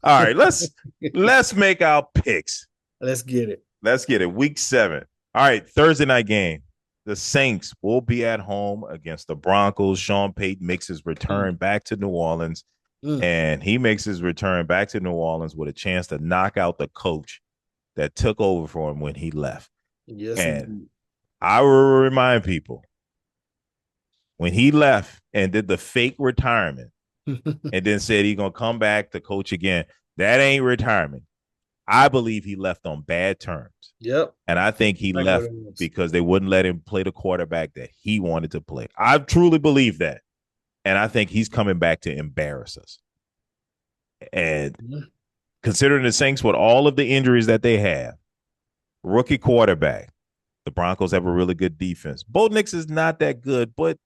All right, let's make our picks. Let's get it. Let's get it. Week 7. All right, Thursday night game. The Saints will be at home against the Broncos. Sean Payton makes his Mm, return back to New Orleans, mm. and he makes his return back to New Orleans with a chance to knock out the coach that took over for him when he left. Yes, And indeed. I will remind people when he left and did the fake retirement and then said he's going to come back to coach again, that ain't retirement. I believe he left on bad terms. Yep. And I think he Like what left it was. because they wouldn't let him play the quarterback that he wanted to play. I truly believe that. And I think he's coming back to embarrass us. And Mhm. considering the Saints with all of the injuries that they have, rookie quarterback, the Broncos have a really good defense. Bo Nix is not that good, but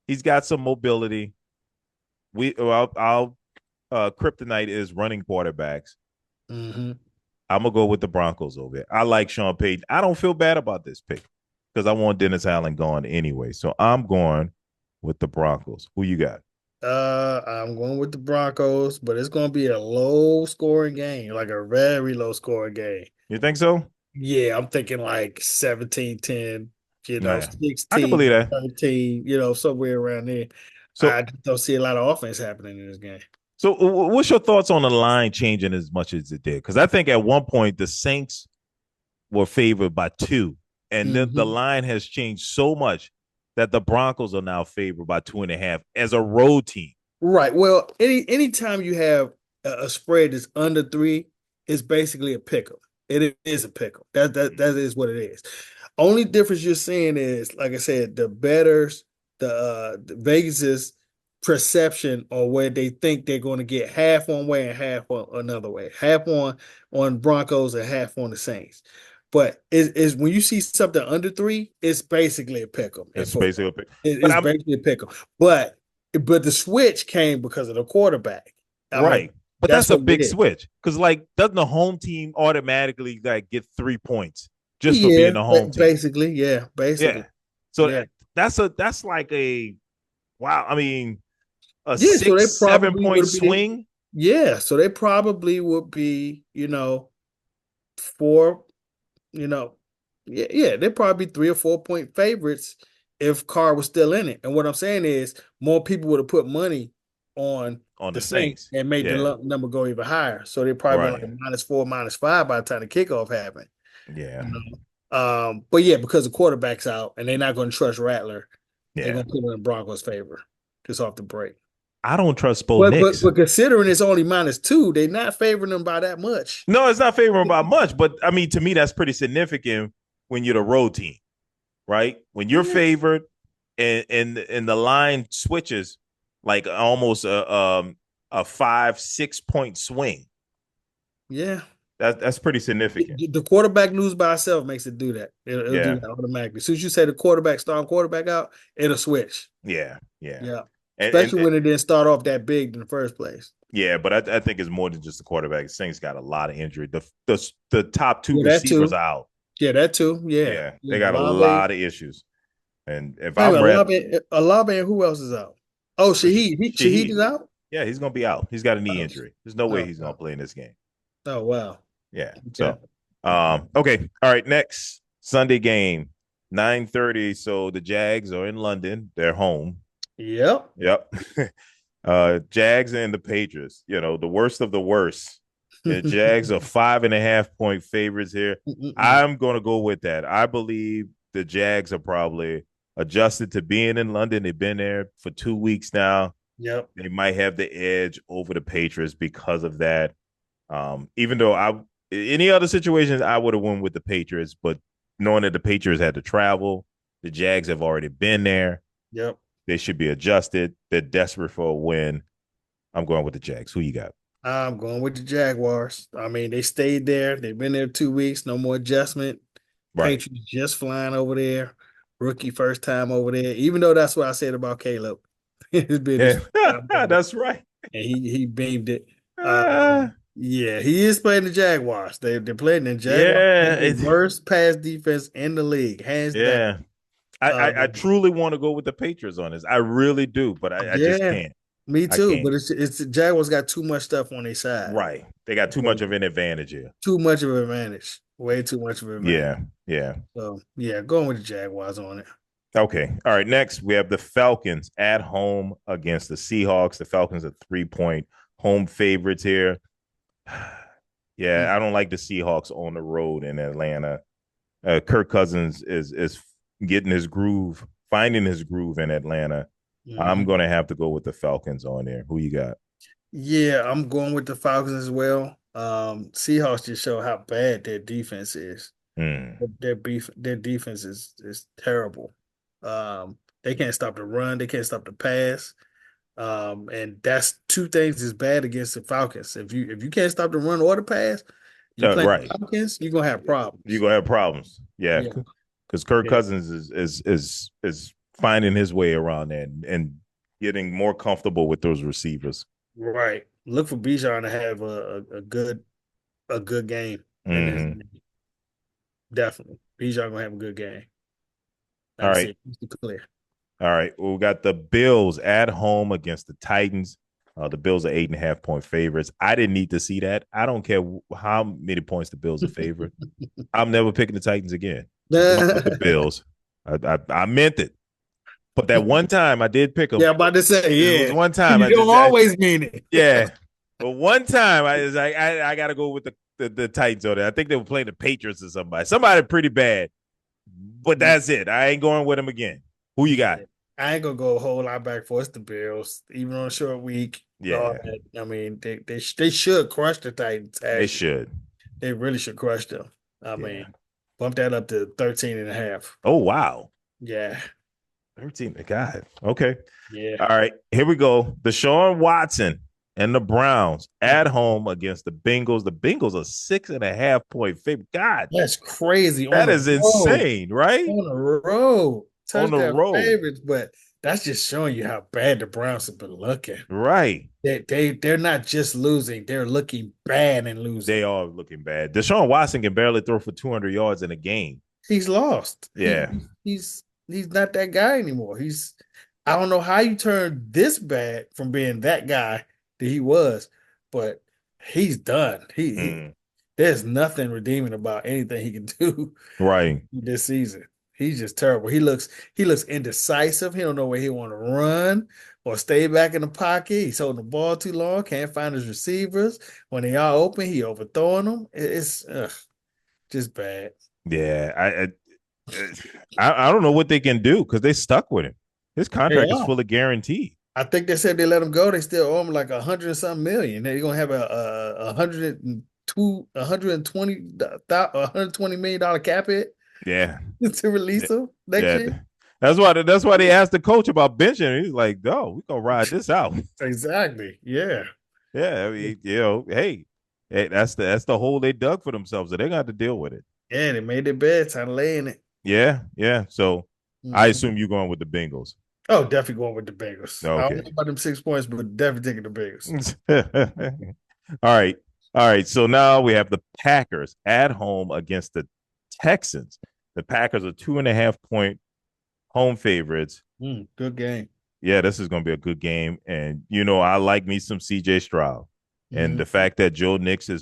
he's got some mobility. Our kryptonite is running quarterbacks. Mhm. I'm gonna go with the Broncos over it. I like Sean Payton. I don't feel bad about this pick because I want Dennis Allen gone anyway. So I'm going with the Broncos. Who you got? I'm going with the Broncos, but it's going to be a low scoring game, like a very low scoring game. You think so? Yeah, I'm thinking like 17-10, Nah, I can believe that. 16-13, somewhere around there. I So, just don't see a lot of offense happening in this game. what's your thoughts on the line changing as much as it did? Because I think at one point the Saints were favored by 2, and then the Hmm. line has changed so much that the Broncos are now favored by 2.5 as a road team. Right. Well, anytime you have a spread that's under three, it's basically a pick'em. It is a pick'em. That is what it is. Only difference you're seeing is, like I said, the Vegas's perception or where they think they're going to get half one way and half on another way, half on Broncos and half on the Saints. But is when you see something under three, it's basically a pick'em in It's basically a football. pick. But It's I'm basically a pick'em. But the switch came because of the quarterback. I mean, right. But that's that's a what it big is. switch because, like, doesn't the home team automatically like get 3 points just for Yeah, being the home team? basically, yeah, Yeah. basically, So yeah, that's like a wow. I mean, a yeah. So they 6 7 probably point would be, swing. yeah. So they probably would be, four, you know, yeah, yeah. They'd probably be 3 or 4 point favorites if Carr was still in it. And what I'm saying is, more people would have put money on On the the Saints Saints. and made the Yeah. number go even higher. So they probably been Right. like -4, -5 by the time the kickoff happened. Yeah. You but yeah, because the quarterback's out and they're not going to trust Rattler, they're Yeah. going to put it in Broncos' favor just off the break. I don't trust Bo But Nix. but considering it's only -2, they're not favoring them by that much. No, it's not favorable by much, but I mean, to me, that's pretty significant when you're the road team, right? When you're Yeah, favored and the line switches like almost a 5 6 point swing. yeah. That's pretty significant. The quarterback lose by itself makes it do that. It'll do Yeah, that automatically. As soon as you say the quarterback, starting quarterback out, it'll switch. yeah, yeah, Yeah. and Especially when it didn't start off that big in the first place. yeah, but I think it's more than just the quarterback. Saints got a lot of injury. The top two Yeah, that receivers too. are out. Yeah, that too. Yeah. Yeah, they Yeah. got a Olave. lot of issues. And if Wait a I'm minute, Rep, Olave and who else is out? Oh, Shaheed Shaheed, is out? yeah, he's gonna be out. He's got a knee Oh, injury. There's no way oh, he's gonna oh, play in this game. oh, wow. Yeah. Okay. So, okay. All right. Next Sunday game, 9:30. So the Jags are in London. They're home. Yep. Yep. Jags and the Patriots. You know, the worst of the worst. The Jags are 5.5 point favorites here. Mm-mm-mm. I'm going to go with that. I believe the Jags are probably adjusted to being in London. They've been there for 2 weeks now. Yep. They might have the edge over the Patriots because of that. Even though any other situations I would have won with the Patriots, but knowing that the Patriots had to travel, the Jags have already been there. Yep. They should be adjusted. They're desperate for a win. I'm going with the Jags. Who you got? I'm going with the Jaguars. I mean, they stayed there. They've been there 2 weeks. No more adjustment. Right. Patriots just flying over there. Rookie first time over there. Even though that's what I said about Caleb. It's been his Yeah, first time over there. that's right. And he beamed it. Uh, Yeah, he is playing the Jaguars. They're playing the Jaguars. yeah, The worst pass defense in the league, hands down. yeah. I Um, truly want to go with the Patriots on this. I really do, but I just yeah, can't. Me I too, but can't. it's the Jaguars got too much stuff on their side. Right. They got too much of an advantage here. Too much of an advantage. Way too much of an advantage. Yeah. Yeah. So yeah, going with the Jaguars on it. Okay. All right. Next, we have the Falcons at home against the Seahawks. The Falcons are 3-point home favorites here. Yeah, I don't like the Seahawks on the road in Atlanta. Kirk Cousins is getting his groove, finding his groove in Atlanta. I'm Mm-hmm. going to have to go with the Falcons on there. Who you got? Yeah, I'm going with the Falcons as well. Seahawks just show how bad their defense is. Mm. Their defense is terrible. They can't stop the run, they can't stop the pass. And that's two things is bad against the Falcons. If you can't stop the run or the pass, you playing the Right. Falcons, you're gonna have You're problems. gonna have problems. Yeah, Yeah, because Kirk yeah, Cousins is finding his way around that and getting more comfortable with those receivers. right. Look for Bijan to have a good game in this Mm-hmm. game. Definitely. Bijan gonna have a good game. All Like I right. said, it's clear. All right. Well, we got the Bills at home against the Titans. The Bills are 8.5 point favorites. I didn't need to see that. I don't care how many points the Bills are favored. I'm never picking the Titans again. I'm going with the Bills. I meant it. But that one time I did pick them. Yeah, I'm about to say, It was yeah. one time You I don't just always mean it. yeah. But one time I was like, I gotta go with the Titans on it. I think they were playing the Patriots or somebody pretty bad. But that's it. I ain't going with them again. Who you got? Yeah. I ain't gonna go a whole lot back for us the Bills, even on a short week. All Yeah, that. I mean, they should crush the Titans. they Actually, should. they really should crush them. I Yeah. mean, bump that up to 13 and a half. Oh wow. Yeah, 13. God. Okay. yeah. All right. Here we go. Deshaun Watson and the Browns at home against the Bengals. The Bengals are 6.5 point favorite. God, That's crazy on that the is road. insane, right? On the road, On the touchdown road. favorites, but that's just showing you how bad the Browns have been looking. Right. They're not just losing; they're looking bad and losing. They are looking bad. Deshaun Watson can barely throw for 200 yards in a game. He's lost. Yeah. He's not that guy anymore. I don't know how you turned this bad from being that guy that he was, but he's done. Mm, There's nothing redeeming about anything he can do right. this season. He's just terrible. He looks indecisive. He don't know where he want to run or stay back in the pocket. He's holding the ball too long. Can't find his receivers. When they are open, he overthrowing them. It's just bad. Yeah. I don't know what they can do because they stuck with him. His They contract is are. fully guaranteed. I think they said they let him go. They still owe him like 100 and something million. They're gonna have a $120 million cap hit Yeah. to release him next Yeah. year. That's why they asked the coach about benching him. He's like, "No, we gonna ride this out." Exactly. Yeah. Yeah, I mean, hey, that's the hole they dug for themselves, so they're gonna have to deal with it. Yeah, they made their bed, time to lay in it. Yeah, yeah. So I Mhm. assume you're going with the Bengals. Oh, definitely going with the Bengals. I don't know Okay. about them 6 points, but definitely taking the Bengals. All right. All right. So now we have the Packers at home against the Texans. The Packers are 2.5 point home favorites. Good game. Yeah, this is going to be a good game. And, I like me some CJ Stroud. And the Mhm. fact that Joe Nixon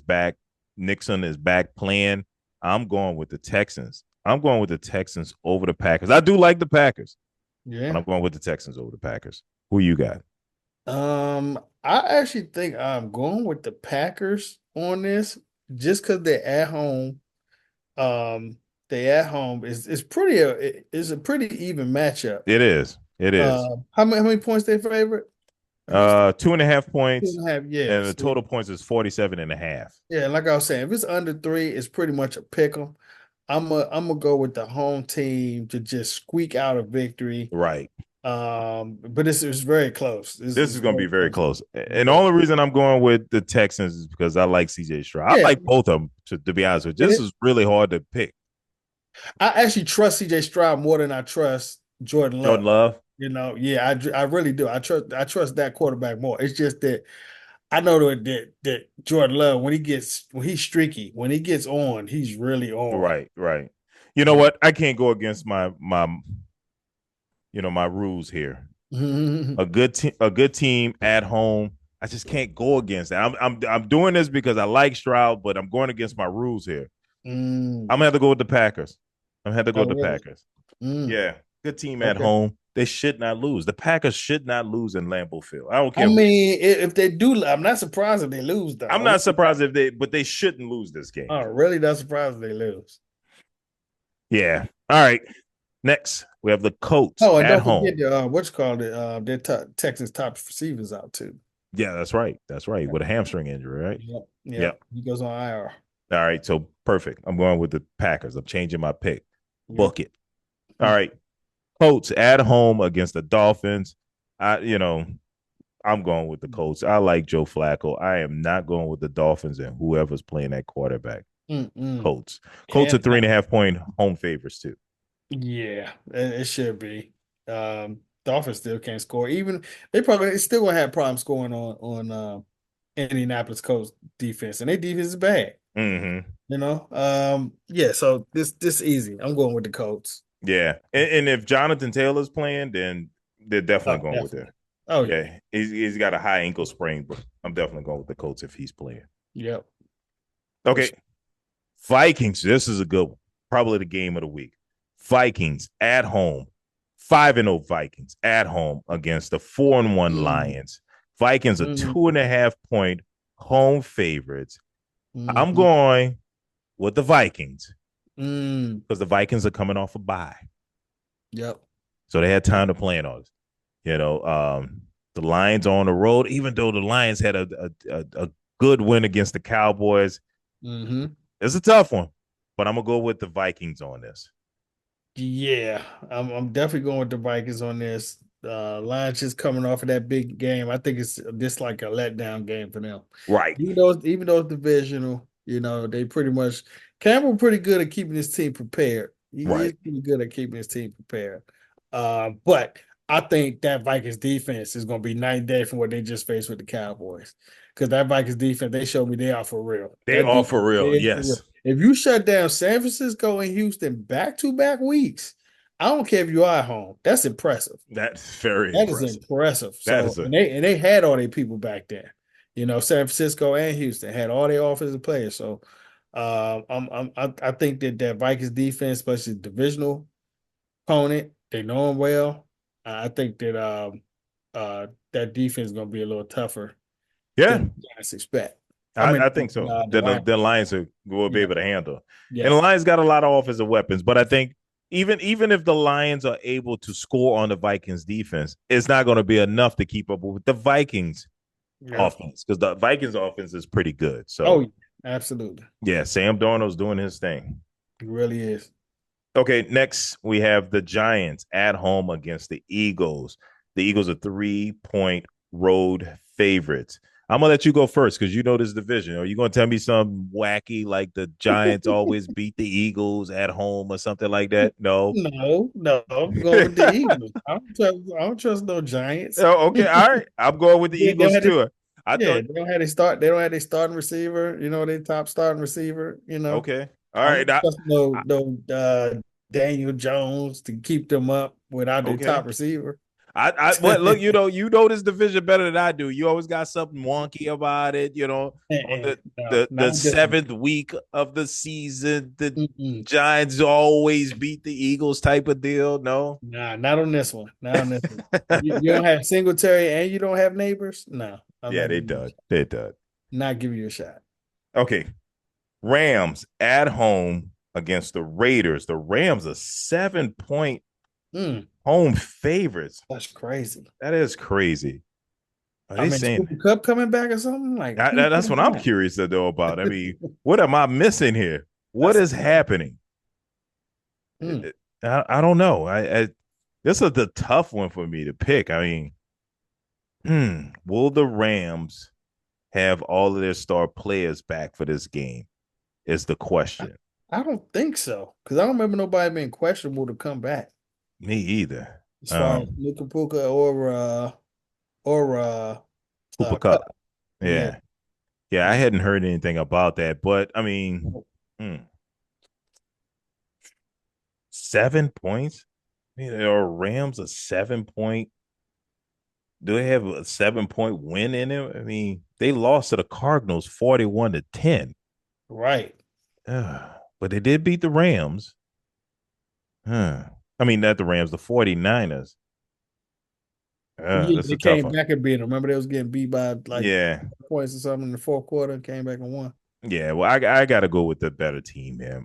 is back playing, I'm going with the Texans. I'm going with the Texans over the Packers. I do like the Packers, but Yeah. I'm going with the Texans over the Packers. Who you got? I actually think I'm going with the Packers on this just because they're at home. Um, they at home is a pretty even matchup. It is. It is. How many points they favorite? Let me see. 2.5 Two points, and a half. Yeah. and the See, total points is 47 and a half. yeah, like I was saying, if it's under three, it's pretty much a pick 'em. I'm gonna go with the home team to just squeak out a victory. Right. But this is very close. This This is is going to very be very close. close. And the Very, only reason I'm going with the Texans is because I like CJ Stroud. I yeah. like both of them, to be honest with you. This is really hard to pick. I actually trust CJ Stroud more than I trust Jordan Jordan Love. Love? Yeah, I really do. I trust that quarterback more. It's just that I know that Jordan Love when he's streaky, when he gets on, he's really on. Right, right. You know Yeah. what? I can't go against my rules here. Mhm. A good team at home. I just can't go against that. I'm doing this because I like Stroud, but I'm going against my rules here. Mm. I'm gonna have to go with the Packers. I'm gonna have to go Oh, with the really? Packers. Mm. Yeah, good team at Okay. home. They should not lose. The Packers should not lose in Lambeau Field. I don't I care who. mean, if they do, I'm not surprised if they lose, I'm though. not surprised if they, but they shouldn't lose this game. I'm really not surprised if they lose. Yeah. All right. Next, we have the Colts Oh, and at don't forget home. the what's called it. Their Texas top receivers out too. Yeah, that's right. That's right. With a hamstring injury, right? Yep. Yep. Yep. He goes on IR. All right. So perfect. I'm going with the Packers. I'm changing my pick. Yep. Book it. All right. Colts at home against the Dolphins. I'm going with the Colts. I like Joe Flacco. I am not going with the Dolphins and whoever's playing that quarterback. Mm-mm. Colts. Colts are And 3.5 point home favorites too. yeah, it should be. Dolphins still can't score. Even they still gonna have problems scoring on Indianapolis Colts defense, and their defense is bad. Mm-hmm. Yeah. So this easy. I'm going with the Colts. Yeah, and if Jonathan Taylor's playing, then they're Oh, definitely going with definitely. it. Oh yeah. Yeah, he's got a high ankle sprain, but I'm definitely going with the Colts if he's playing. Yep. For Okay, sure. Vikings. This is a good one. Probably the game of the week. Vikings at home. 5-0 Vikings at home against the 4-1 Mm, Lions. Vikings are mm, 2.5 point home favorites. I'm mhm, going with the Vikings mm. because the Vikings are coming off a bye. Yep. So they had Yep. time to plan on this. You know, the Lions are on the road, even though the Lions had a good win against the Cowboys. Hmm. It's a tough one, but I'm gonna go with the Vikings on this. Yeah, I'm definitely going with the Vikings on this. Lions just coming off of that big game. I think it's just like a letdown game for them. Right, Even though it's divisional, they pretty much Campbell pretty good at keeping his team prepared. He right. is pretty good at keeping his team prepared. But I think that Vikings defense is going to be night and day from what they just faced with the Cowboys. Because that Vikings defense, they showed me they are for real. They That are defense for real. is for real. Yes, If you shut down San Francisco and Houston back-to-back weeks, I don't care if you are at home. That's impressive. that's very That is impressive. impressive. That So is a and they had all their people back there. San Francisco and Houston had all their offensive players. So I think that Vikings defense, especially divisional opponent, they know them well. I think that that defense is going to be a little tougher yeah. than the Giants expect. I mean, I think so. the Lions The Lions expect. will be Yeah, able to handle, and yeah, the Lions got a lot of offensive weapons. But I think even if the Lions are able to score on the Vikings defense, it's not going to be enough to keep up with the Vikings yeah. offense because the Vikings offense is pretty good. Oh, So yeah, absolutely. yeah, Sam Darnold's doing his thing. It really is. Okay, next we have the Giants at home against the Eagles. The Eagles are 3 point road favorites. I'm gonna let you go first because you know this division. Are you gonna tell me something wacky like the Giants always beat the Eagles at home or something like that? No. No, no, I'm going with the Eagles. I don't trust no Giants. Oh, okay, all right. I'm going with the They don't Eagles have this, too. I yeah, thought they don't have they start. They don't have their starting receiver. Their top starting receiver. okay, all I right. don't trust no Daniel Jones to keep them up without their Okay. top receiver. Well, look, you know this division better than I do. You always got something wonky about it. You know, on No, not the with this one. seventh week of the season, the Mm-mm. Giants always beat the Eagles type of deal. No. Nah, not on this one. Not on this one. You don't have Singletary and you don't have neighbors. No, I'm Yeah, not they giving you a done. shot. They done. Not giving you a shot. Okay, Rams at home against the Raiders. The Rams are 7 point Mm, home favorites. that's crazy. That is crazy. Are I they mean, saying Cooper Cup coming back or something? Like, who's that's coming what I'm back? curious to know about? I mean, what am I missing here? What That's is happening? mm. I don't know. This is the tough one for me to pick. I mean, will the Rams have all of their star players back for this game? Is the I, question. I don't think so because I don't remember nobody being questionable to come back Me either. as far as Luka Puka Cooper Cup. Cup. Yeah. Yeah. Yeah, I Yeah. hadn't heard anything about that, but I mean, hmm, 7 points? I mean, are Rams a 7 point? Do they have a 7 point win in it? I mean, they lost to the Cardinals 41-10. Right. But they did beat the Rams. I mean, not the Rams, the 49ers. Yeah, That's they a tough came one. back and beat them. Remember, they was getting beat by like Yeah. points or something in the fourth quarter and came back and won. Yeah. Well, I got to go with the better team, man.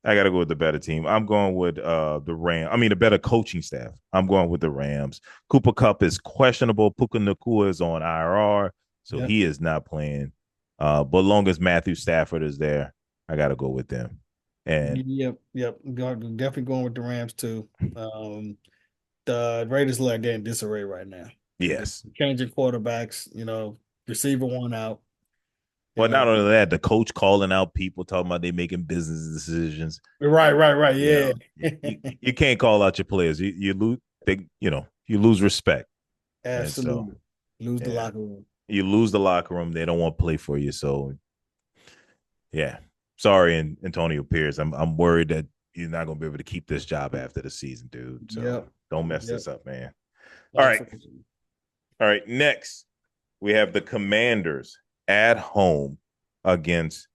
I got to go with the better team. I'm going with the Rams. I mean, the better coaching staff. I'm going with the Rams. Cooper Cup is questionable. Puka Nakua is on IR, so Yep. he is not playing. But long as Matthew Stafford is there, I got to go with them. And Yep. Yep. Definitely going with the Rams too. The Raiders like they're in disarray right now. They're yes, changing quarterbacks, receiver one out, you but know. not only that, the coach calling out people talking about they making business decisions. Right. You Yeah. know, you can't call out your players. You lose. You lose respect, and so Absolutely. Lose the yeah, locker room. you lose the locker room. They don't want to play for you. So yeah, sorry, and Antonio Pierce. I'm worried that you're not gonna be able to keep this job after the season, dude. So Yep. don't mess Yep. this up, man. All right, Unfortunately. all right. Next, we have the Commanders at home against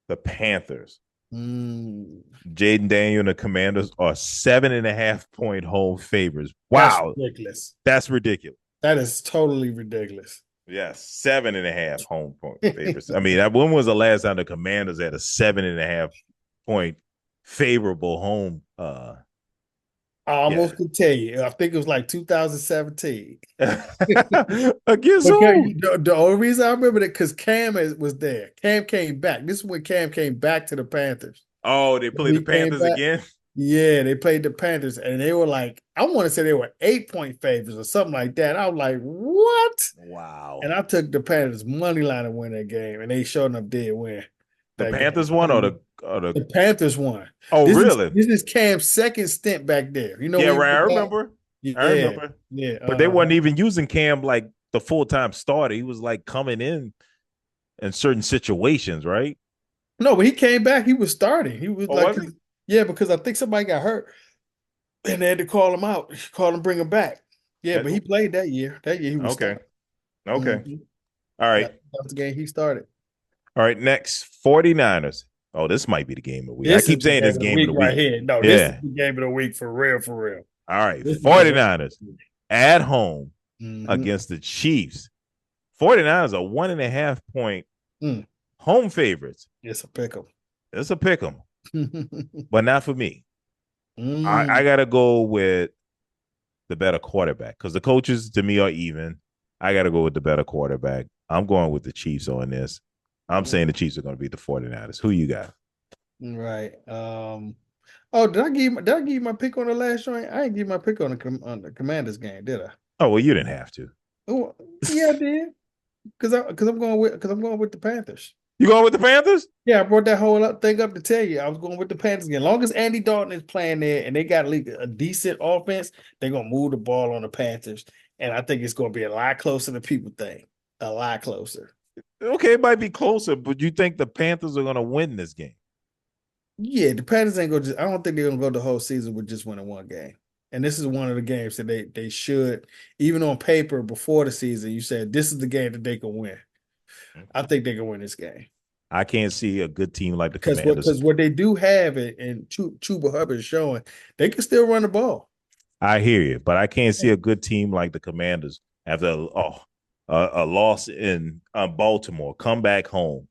the Panthers. Mm, Jaden Daniel and the Commanders are 7.5 point home favorites. that's Wow, ridiculous. that's ridiculous. That is totally ridiculous. Yes, 7.5 home point favorites. I mean, when was the last time the Commanders had a 7.5 point favorable home? I Yeah, almost could tell you. I think it was like 2017. against Okay, who? the only reason I remember that because was there. Cam came back. This is when Cam came back to the Panthers. Oh, they played the He came Panthers back. again. Yeah, they played the Panthers, and they were like, I want to say they were 8 point favorites or something like that. I was like, what? Wow, And I took the Panthers money line to win that game, and they sure enough did win the that game. Panthers won or the. The Panthers won. Oh, This is really? this is Cam's second stint back there. You know Yeah, when he right. I went back? remember. I Yeah, remember. yeah. But they weren't even using Cam like the full time starter. He was like coming in certain situations, right? No, but he came back. He was starting. He was Or like, was he? yeah, because I think somebody got hurt and they had to call him out, call him, bring him back. Yeah, but he played that year. That year he was Okay. starting. Okay. Mhm. All right. That's the game he started. All right. Next, 49ers. Oh, this might be the game of the week. I This is keep the saying game this of the game of week the right week. here. No, this is Yeah. the game of the week for real, for real. All right. This is the game. 49ers at home Mm-hmm. against the Chiefs. 49ers are 1.5 point Mm. home favorites. It's a pick 'em. It's a pick 'em, but not for me. I Mm. got to go with the better quarterback because the coaches to me are even. I got to go with the better quarterback. I'm going with the Chiefs on this. I'm saying the Chiefs are going to beat the 49ers. Who you got? Right. Oh, did I give you my pick on the last joint? I didn't give my pick on the Commanders game, did I? Oh, well, you didn't have to. Oh, yeah, I did. Because I'm going with the Panthers. You going with the Panthers? Yeah, I brought that whole thing up to tell you I was going with the Panthers again. As long as Andy Dalton is playing there and they got a decent offense, they're gonna move the ball on the Panthers. And I think it's gonna be a lot closer than people think. A lot closer. Okay, it might be closer, but you think the Panthers are going to win this game? Yeah, the Panthers ain't gonna I don't think they're gonna go the whole season with just winning one game. And this is one of the games that they should, even on paper before the season, you said this is the game that they can win. I think they can win this game. I can't see a good team like the Because what Commanders. because what they do have it and Chuba Hubbard is showing, they can still run the ball. I hear you, but I can't see a good team like the Commanders after a loss in Baltimore, come back home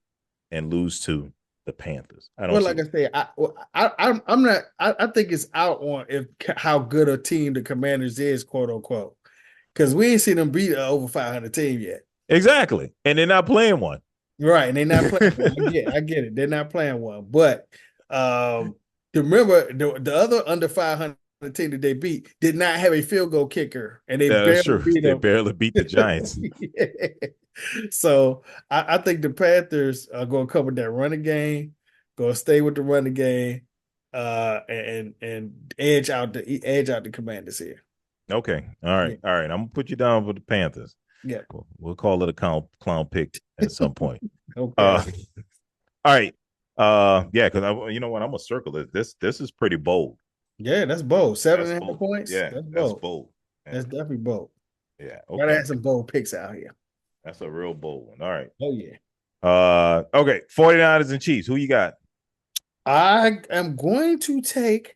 and lose to the Panthers. I don't Well, see like it. I say, I'm not. I think it's out on if how good a team the Commanders is, quote unquote, because we ain't seen them beat an over 500 team yet. Exactly, and they're not playing one. Right, and they're not playing one. I get it. They're not playing one, but remember the other under 500 team that they beat did not have a field goal kicker, and they That's barely true. beat They them. barely beat the Giants. Yeah. So I think the Panthers are going to cover that running game, going to stay with the running game, and edge out the Commanders here. Okay, all right, Yeah, all right. I'm gonna put you down for the Panthers. yeah. We'll call it a clown pick at some point. Okay. All right. Yeah, because you know what? I'm gonna circle it. This is pretty bold. Yeah, that's bold. Seven That's and a half bold. points. Yeah, That's that's bold. bold. That's And definitely bold. Yeah. Gotta Okay. have some bold picks out here. That's a real bold one. All right. Oh yeah. Okay. 49ers and Chiefs. Who you got? I am going to take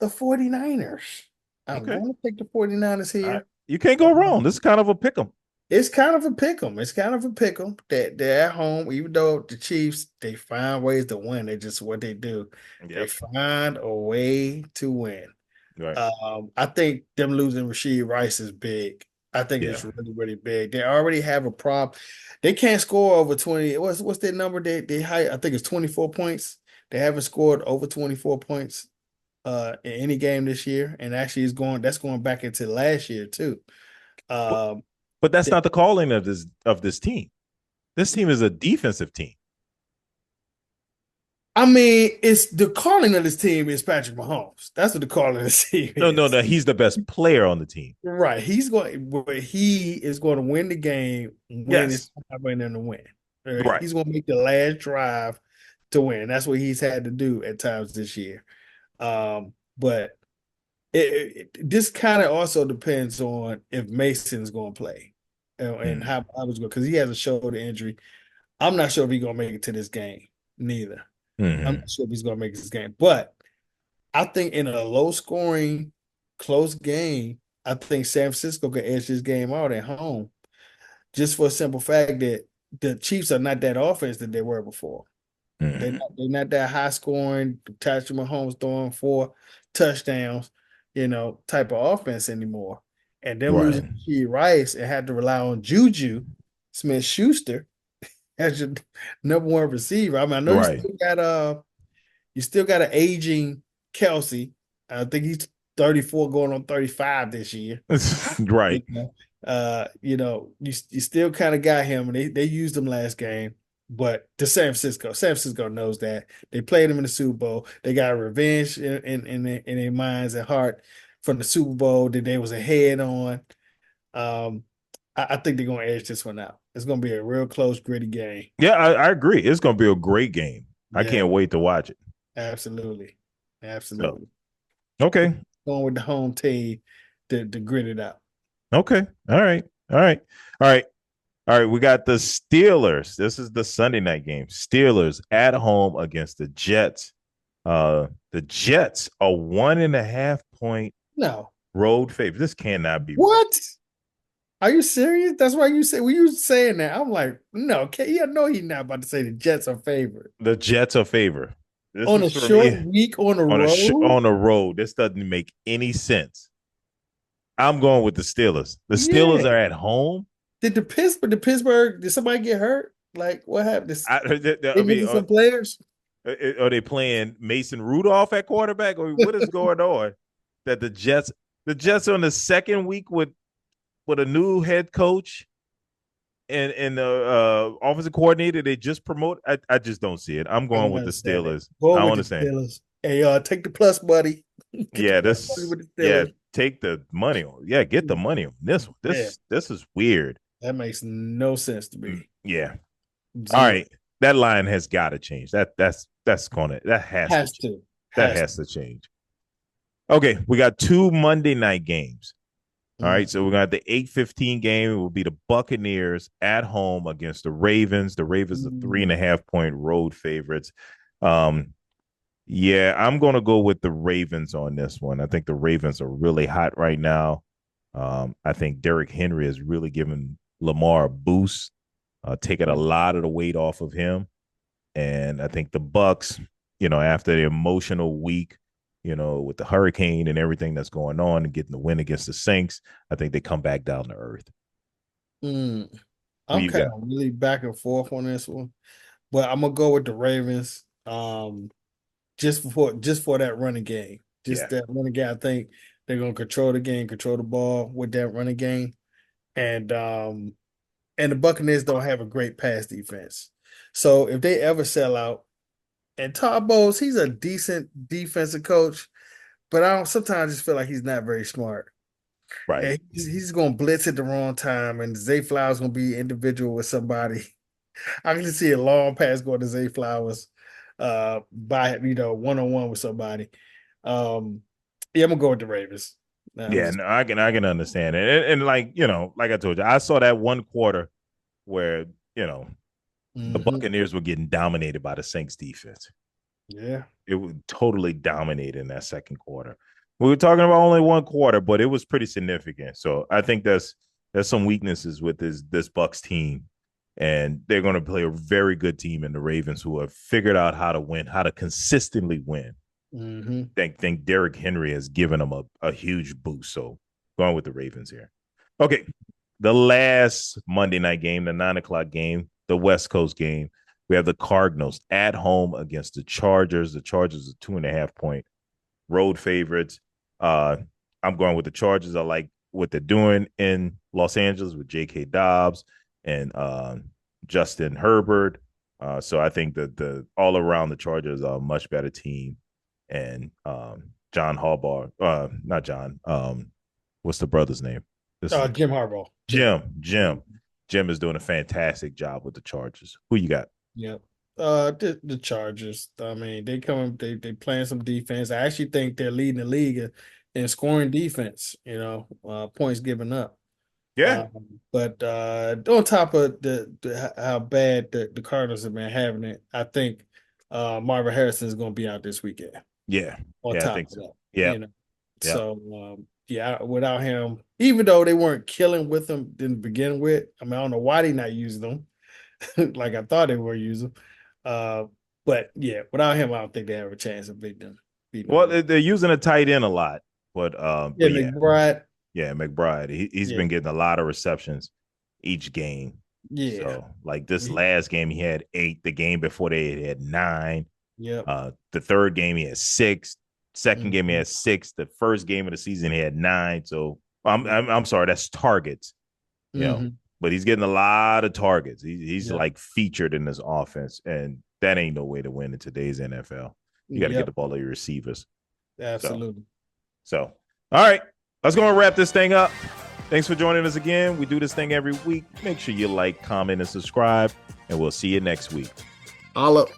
the 49ers. I'm Okay. going to take the 49ers All right. here. You can't go wrong. This is kind of a pick 'em. It's kind of a pick 'em. It's kind of a pick 'em that they're at home, even though the Chiefs, they find ways to win. They just what they do. They Yep. find a way to win. Right. I think them losing Rasheed Rice is big. I think Yeah. it's really, really big. They already have a problem. They can't score over 20. What's their number? They high, I think it's 24 points. They haven't scored over 24 points in any game this year. And actually that's going back into last year too. But, Um but that's not the calling of this team. This team is a defensive team. I mean, it's the calling of this team is Patrick Mahomes. That's what the calling of this team No, no, is. no. He's the best player on the team. Right. He is going to win the game when it's Yes. happening to win. All right. Right. He's going to make the last drive to win. That's what he's had to do at times this year. But this kind of also depends on if Mason's going to play and Mm. how I was going because he has a shoulder injury. I'm not sure if he's going to make it to this game, neither. I'm Mm-hmm. not sure if he's going to make this game, but I think in a low scoring, close game, I think San Francisco can edge this game out at home just for a simple fact that the Chiefs are not that offense that they were before. Mm-hmm. They're not that high scoring, Patrick Mahomes throwing 4 touchdowns, type of offense anymore. And them Right. losing Rasheed Rice and had to rely on Juju Smith Schuster as your number one receiver. I mean, I know Right. you still got an aging Kelsey. I think he's 34 going on 35 this year. Right. You know, you still kind of got him, and they used him last game. But to San Francisco knows that they played him in the Super Bowl. They got revenge in their minds and heart from the Super Bowl that they was ahead on. Um, I think they're gonna edge this one out. It's gonna be a real close, gritty game. Yeah, I agree. It's going to be a great game. I Yeah, can't wait to watch it. absolutely, So, absolutely. okay. Going with the home team to grit it out. Okay. All right. All right. All right. All right. We got the Steelers. This is the Sunday night game. Steelers at home against the Jets. The Jets are 1.5 point No, road favorite. This cannot be real. what? Are you serious? That's why you say when you saying that. I'm like, no, yeah, no, he's not about to say the Jets are favored The Jets are favored. This on is a for short me week on the on road. on the road. This doesn't make any sense. I'm going with the Steelers. The Steelers Yeah. are at home. Did somebody get hurt? Like what happened? I They mean, missing some players. are they playing Mason Rudolph at quarterback, or what is going on? That the Jets are on the second week with a new head coach and the offensive coordinator they just promote. I just don't see it. I'm I going don't with the understand it. Steelers. I Go don't with the understand. Steelers. Hey, take the plus, buddy. Get the Yeah, plus buddy this. with the Yeah, Steelers. take the money. Yeah, get the money on this one. Yeah, This is weird. that makes no sense to me. Yeah. All Zero. right. That line has got to change. That has to Has change. to. That Has to. has to change. Okay, we got two Monday night games. All Mm. right, so we got the 8:15 game. It will be the Buccaneers at home against the Ravens. The Ravens are three and Mm. a half point road favorites. Um, yeah, I'm gonna go with the Ravens on this one. I think the Ravens are really hot right now. I think Derrick Henry has really given Lamar a boost, taking a Yeah. lot of the weight off of him. And I think the Bucks, after the emotional week, with the hurricane and everything that's going on and getting the win against the Saints, I think they come back down to earth. Mm. Who I'm you kind got? of really back and forth on this one, but I'm gonna go with the Ravens. Just for that running game, just Yeah. that running game. I think they're gonna control the game, control the ball with that running game, and the Buccaneers don't have a great pass defense. So if they ever sell out, and Todd Bowles, he's a decent defensive coach, but I don't sometimes just feel like he's not very smart. Right. And he's gonna blitz at the wrong time, and Zay Flowers gonna be individual with somebody. I can just see a long pass going to Zay Flowers, by one on one with somebody. Yeah, I'm gonna go with the Ravens. Nah, I'm Yeah, just no, I can understand it. And like, like I told you, I saw that one quarter where, the hmm Buccaneers were getting dominated by the Saints defense. yeah. It was totally dominated in that second quarter. We were talking about only one quarter, but it was pretty significant. So I think there's some weaknesses with this Bucks team, and they're going to play a very good team in the Ravens, who have figured out how to win, how to consistently win. hmm Think Derrick Henry has given them a huge boost. So going with the Ravens here. Okay, the last Monday night game, the 9 o'clock game, the West Coast game. We have the Cardinals at home against the Chargers. The Chargers are 2.5 point road favorites. Uh, I'm going with the Chargers. I like what they're doing in Los Angeles with J.K. Dobbs and Justin Herbert. So I think that the all around the Chargers are a much better team. And John Harbaugh, not John. What's the brother's name? This is Jim Harbaugh. Jim. Jim is doing a fantastic job with the Chargers. Who you got? Yep. The Chargers. I mean, they playing some defense. I actually think they're leading the league in scoring defense, points given up. Yeah, But on top of the how bad the Cardinals have been having it, I think Marvin Harrison is going to be out this weekend. yeah, On I top think of so. that, Yeah, yeah. So yeah, without him, even though they weren't killing with him to begin with, I mean, I don't know why they not using them like I thought they were using. But yeah, without him, I don't think they have a chance of beating Well, them. they're using a tight end a lot, but Yeah, yeah, McBride. yeah, McBride. He's Yeah, been getting a lot of receptions each game. yeah, So like this he- last game, he had 8. The game before they had 9. yep. The third game he had 6. Second game he Mhm. had 6. The first game of the season he had 9. So I'm sorry, that's targets. You know, Mhm. but he's getting a lot of targets. He's Yep. like featured in this offense, and that ain't no way to win in today's NFL. You got to get the Yep. ball to your receivers. So, Absolutely. so all right, let's go and wrap this thing up. Thanks for joining us again. We do this thing every week. Make sure you like, comment, and subscribe, and we'll see you next week. All up.